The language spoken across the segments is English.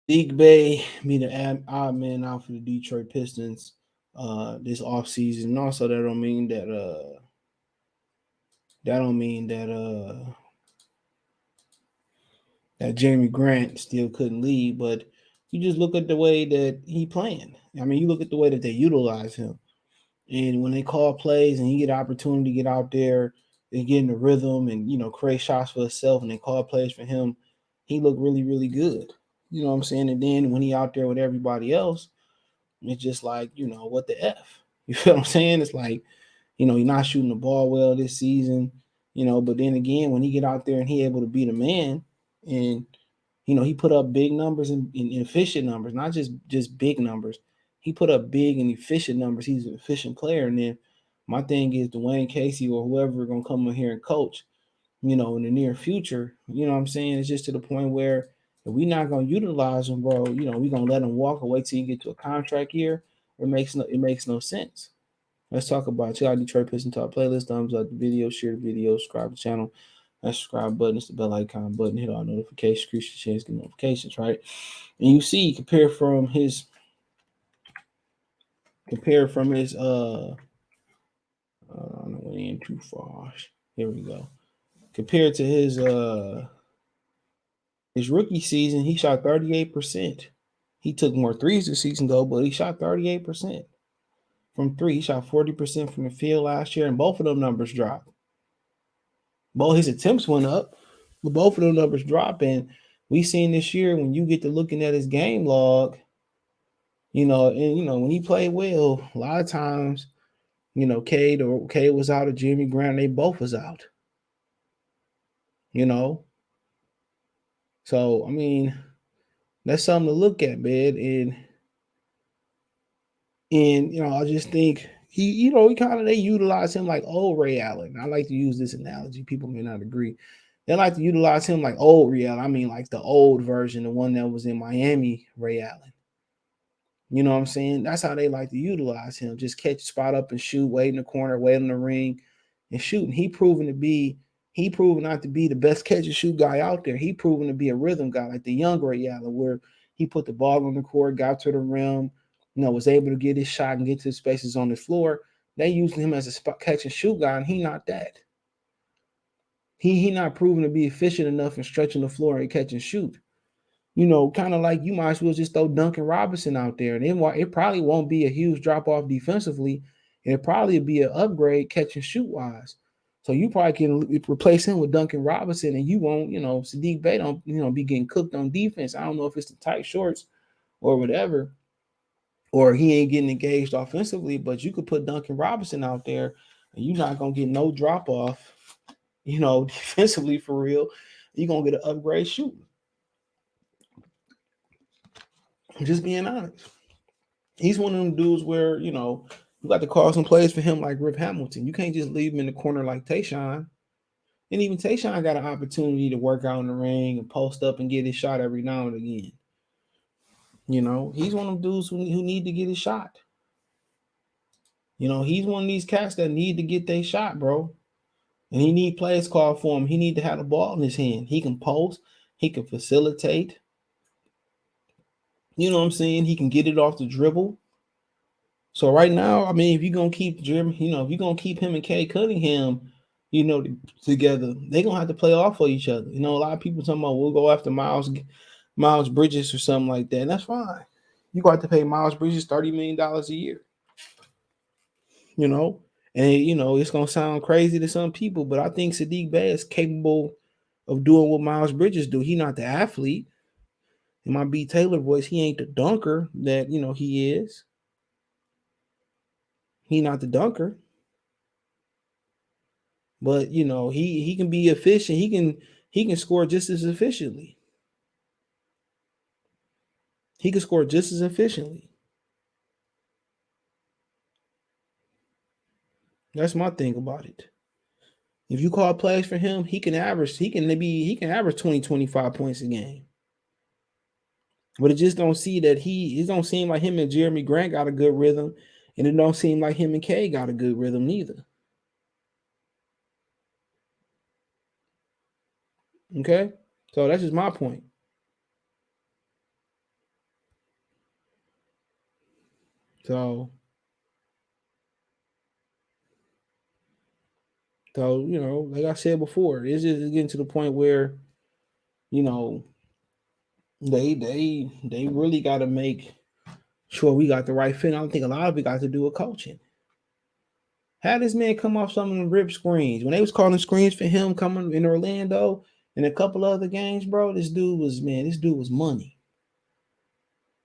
Saddiq Bey be the odd man out for the Detroit Pistons this offseason. And also that Jeremy Grant still couldn't lead, but you just look at the way that he playing. I mean, you look at the way that they utilize him. And when they call plays and he get opportunity to get out there and get in the rhythm and create shots for himself, and they call plays for him, he looked really really good. You know what I'm saying? And then when he out there with everybody else, it's just like what the f. You feel what I'm saying? It's like he's not shooting the ball well this season. But then again, when he get out there and he able to be the man, and he put up big numbers and efficient numbers, not just big numbers. He put up big and efficient numbers. He's an efficient player. And then my thing is Dwayne Casey or whoever gonna come in here and coach, in the near future. You know what I'm saying? It's just to the point where if we're not gonna utilize him, bro, we're gonna let him walk or wait till you get to a contract year. It makes no sense. Let's talk about it. Check out Detroit Pistons Talk playlist. Thumbs up the video, share the video, subscribe to the channel. That subscribe button is the bell icon button. Hit all notifications, increase your chance to get notifications, right? And you see, compare from his I don't know, went in too far. Here we go. Compared to his rookie season, he shot 38%. He took more threes this season though, but he shot 38% from three. He shot 40% from the field last year, and both of them numbers dropped. Both his attempts went up, but both of them numbers dropped. And we seen this year when you get to looking at his game log, when he played well, a lot of times, Cade was out or Jimmy Grant, they both was out. You know, so I mean, that's something to look at, man. And I just think he kind of they utilize him like old Ray Allen. I like to use this analogy. People may not agree. They like to utilize him like old Ray Allen. I mean, like the old version, the one that was in Miami, Ray Allen. You know what I'm saying? That's how they like to utilize him. Just catch, spot up, and shoot. Wait in the corner, wait in the ring, and shoot. And he proven not to be the best catch and shoot guy out there. He proven to be a rhythm guy, like the young Ray Allen, where he put the ball on the court, got to the rim, was able to get his shot and get to the spaces on the floor. They using him as a spot catch and shoot guy, and he not that. He not proven to be efficient enough in stretching the floor and catch and shoot. Kind of like you might as well just throw Duncan Robinson out there. And it probably won't be a huge drop off defensively. And it probably be an upgrade catch and shoot wise. So you probably can replace him with Duncan Robinson, and you won't, Saddiq Bey don't, be getting cooked on defense. I don't know if it's the tight shorts or whatever, or he ain't getting engaged offensively, but you could put Duncan Robinson out there and you're not gonna get no drop off, defensively for real. You're gonna get an upgrade shooting. Just being honest. He's one of them dudes where, you got to call some plays for him like Rip Hamilton. You can't just leave him in the corner like Tayshaun. And even Tayshaun got an opportunity to work out in the ring and post up and get his shot every now and again. He's one of them dudes who need to get his shot. He's one of these cats that need to get their shot, bro. And he need plays called for him. He need to have the ball in his hand. He can post. He can facilitate. You know what I'm saying? He can get it off the dribble. So right now, I mean, if you're gonna keep Jim, if you're gonna keep him and Kay Cunningham, together, they're gonna have to play off of each other. A lot of people talking about we'll go after Miles Bridges or something like that, and that's fine. You got to pay Miles Bridges $30 million a year. You know, and it's gonna sound crazy to some people, but I think Saddiq Bey is capable of doing what Miles Bridges do. He not the athlete. In my B Taylor voice, he ain't the dunker that he is. He not the dunker. But he can be efficient. He can score just as efficiently. He can score just as efficiently. That's my thing about it. If you call plays for him, he can average 20, 25 points a game. But it just don't see that it don't seem like him and Jeremy Grant got a good rhythm, and it don't seem like him and Kay got a good rhythm neither. Okay? So that's just my point. So, like I said before, it's just getting to the point where you know they really got to make sure we got the right fit. I don't think a lot of it got to do with coaching. Had this man come off some of the rip screens when they was calling screens for him coming in Orlando and a couple other games, bro. This dude was money.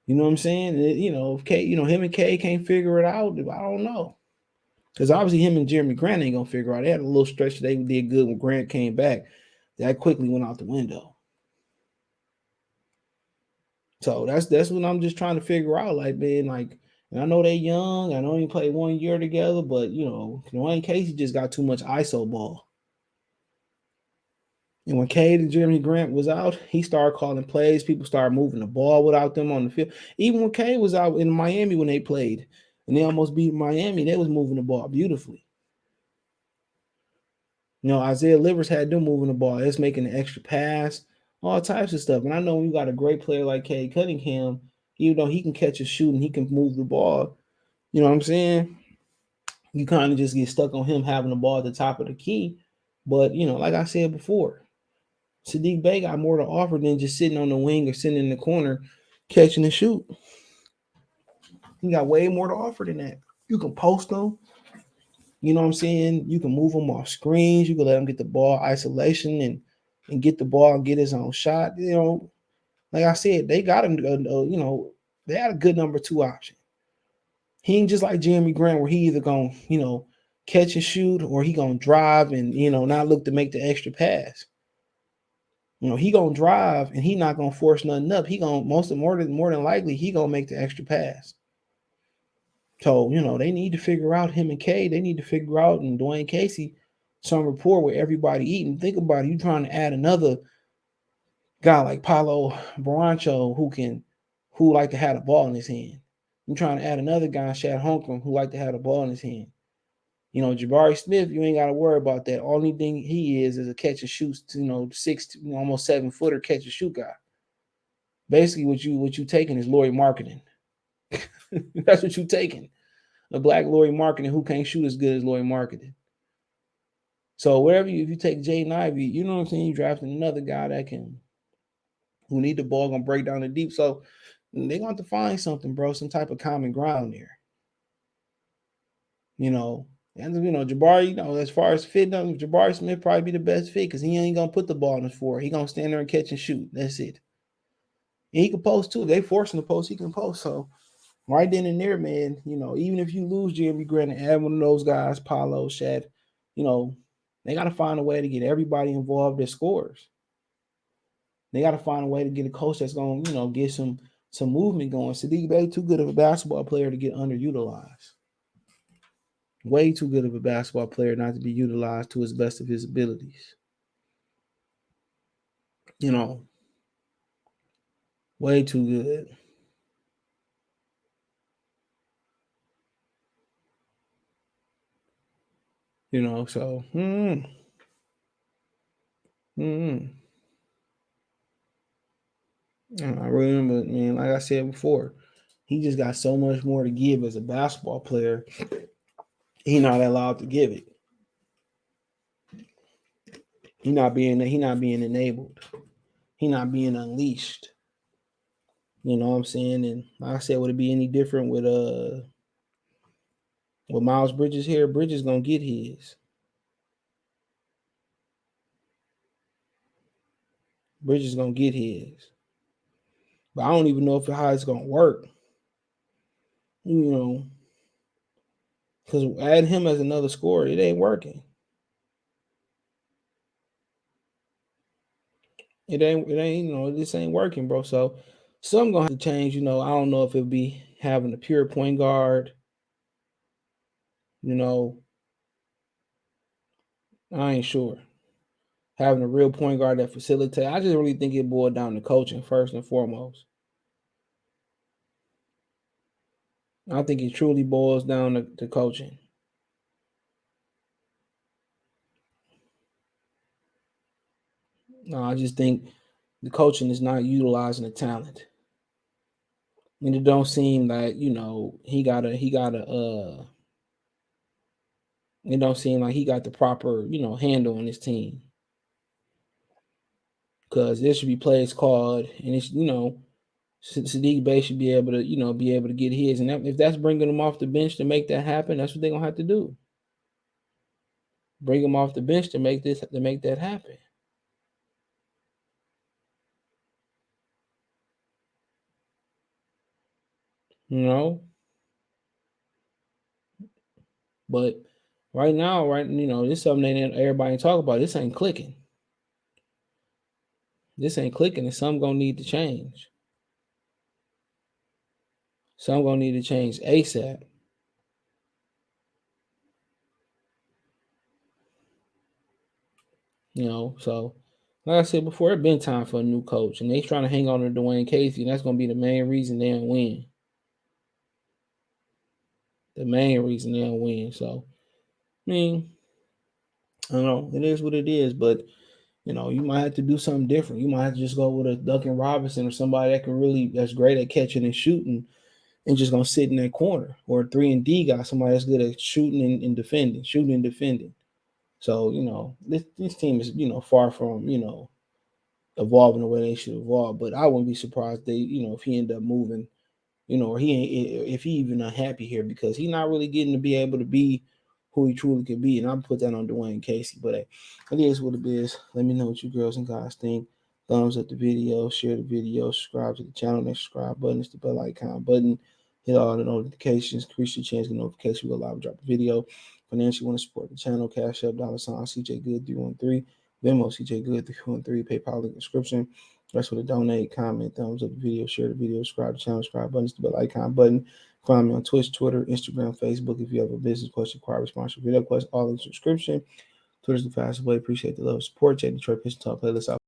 You know what I'm saying? If him and K can't figure it out, I don't know. Because obviously him and Jeremy Grant ain't gonna figure out. They had a little stretch they did good when Grant came back. That quickly went out the window. So that's what I'm just trying to figure out. Like, man, like, and I know they young. I know they played 1 year together, but Dwayne Casey just got too much ISO ball. And when Cade and Jeremy Grant was out, he started calling plays. People started moving the ball without them on the field. Even when Cade was out in Miami when they played, and they almost beat Miami, they was moving the ball beautifully. Isaiah Livers had them moving the ball. It's making an extra pass, all types of stuff. And I know when you got a great player like Cade Cunningham, even though he can catch a shoot and he can move the ball, you know what I'm saying? You kind of just get stuck on him having the ball at the top of the key. But, like I said before, Saddiq Bey got more to offer than just sitting on the wing or sitting in the corner catching and shoot. He got way more to offer than that. You can post them. You know what I'm saying? You can move him off screens. You can let him get the ball isolation and get the ball and get his own shot. Like I said, they got him. They had a good number two option. He ain't just like Jeremy Grant, where he either gonna catch and shoot or he gonna drive and not look to make the extra pass. He gonna drive and he not gonna force nothing up. He gonna more than likely he gonna make the extra pass. So, they need to figure out him and K. They need to figure out and Dwayne Casey some rapport with everybody eating. Think about it. You trying to add another guy like Paolo Brancho who like to have the ball in his hand. You trying to add another guy, Shad Holmgren, who like to have the ball in his hand. Jabari Smith, you ain't got to worry about that. Only thing he is a catch and shoot, 6, almost 7-footer catch and shoot guy. Basically, what you taking is Laurie Marketing. That's what you taking. A black Laurie Marketing who can't shoot as good as Laurie Marketing. So if you take Jaden Ivey, you know what I'm saying, you drafting another guy who need the ball, gonna break down the deep. So they're gonna have to find something, bro, some type of common ground there. And Jabari, as far as fit, Jabari Smith probably be the best fit because he ain't gonna put the ball on his floor. He gonna stand there and catch and shoot. That's it. And he can post too. If they force him to post, he can post. So right then and there, man, even if you lose Jeremy Grant and add one of those guys, Paolo, Shad, they got to find a way to get everybody involved that scores. They got to find a way to get a coach that's going to, get some movement going. Saddiq Bey, too good of a basketball player to get underutilized. Way too good of a basketball player not to be utilized to his best of his abilities. Way too good. So I remember, man, like I said before, he just got so much more to give as a basketball player. He not allowed to give it. He not being enabled. He not being unleashed. You know what I'm saying? And like I said, would it be any different with Miles Bridges here? Bridges gonna get his. Bridges gonna get his. But I don't even know how it's gonna work. Because add him as another scorer, it ain't working. It ain't, this ain't working, bro. So something gonna have to change. I don't know if it'll be having a pure point guard. I ain't sure. Having a real point guard that facilitate. I just really think it boiled down to coaching first and foremost. I think it truly boils down to coaching. No, I just think the coaching is not utilizing the talent. And it don't seem like, it don't seem like he got the proper, handle on his team. Because there should be plays called, and it's, Saddiq Bey should be able to, get his. And if that's bringing him off the bench to make that happen, that's what they're gonna have to do. Bring him off the bench to make that happen. You know, but right now, this is something that everybody talk about. This ain't clicking. This ain't clicking, and some gonna need to change. Some gonna need to change ASAP. So like I said before, it's been time for a new coach, and they trying to hang on to Dwayne Casey, and that's gonna be the main reason they don't win. The main reason they don't win. So, I mean, I don't know. It is what it is, but you might have to do something different. You might have to just go with a Duncan Robinson or somebody that's great at catching and shooting, and just gonna sit in that corner, or a 3-and-D guy, somebody that's good at shooting and defending. So this team is far from evolving the way they should evolve. But I wouldn't be surprised if he ended up moving, or he ain't, if he even unhappy here, because he's not really getting to be able to be who he truly could be. And I'll put that on Dwayne Casey. But hey, it is what it is. Let me know what you girls and guys think. Thumbs up the video, share the video, subscribe to the channel. That subscribe button is the bell icon button. Hit all the notifications, increase your chance to get notifications. We'll live drop a video. Financially want to support the channel, Cash App, $ CJ Good 313, Venmo CJ Good 313, PayPal link description. That's where to donate, comment, thumbs up the video, share the video, subscribe to the channel, subscribe button, the bell icon button. Find me on Twitch, Twitter, Instagram, Facebook. If you have a business question, require response, video question, all in the subscription. Twitter's the fastest way. Appreciate the love, support. Check Detroit Pistons Talk playlist out.